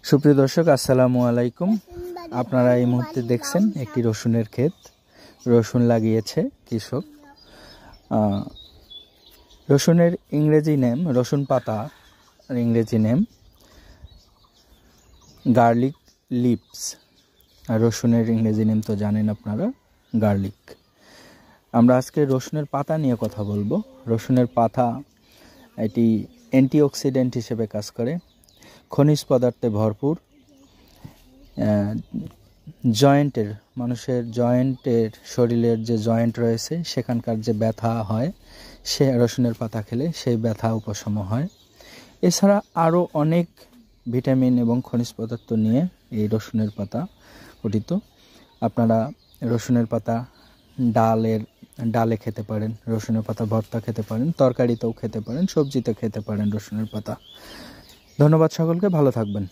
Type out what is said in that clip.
সুপ্রিয় দর্শক, আসসালামু আলাইকুম। আপনারা এই মুহূর্তে দেখছেন একটি রসুনের ক্ষেত। রসুন লাগিয়েছে কৃষক। রসুনের ইংরেজি নেম, রসুন পাতা ইংরেজি নেম গার্লিক লিভস। আর রসুনের ইংরেজি নেম তো জানেন আপনারা, গার্লিক। আমরা আজকে রসুনের পাতা নিয়ে কথা বলবো। রসুনের পাতা এটি অ্যান্টিঅক্সিডেন্ট হিসেবে কাজ করে, খনিজ পদার্থে ভরপুর। জয়েন্টের, মানুষের জয়েন্টের, শরীরের যে জয়েন্ট রয়েছে সেখানকার যে ব্যথা হয়, সে রসুনের পাতা খেলে সেই ব্যথা উপশম হয়। এছাড়া আরও অনেক ভিটামিন এবং খনিজ পদার্থ নিয়ে এই রসুনের পাতা গঠিত। আপনারা রসুনের পাতা ডালে খেতে পারেন, রসুনের পাতা ভর্তা খেতে পারেন, তরকারিতেও খেতে পারেন, সবজিতে খেতে পারেন রসুনের পাতা। ধন্যবাদ সকলকে, ভালো থাকবেন।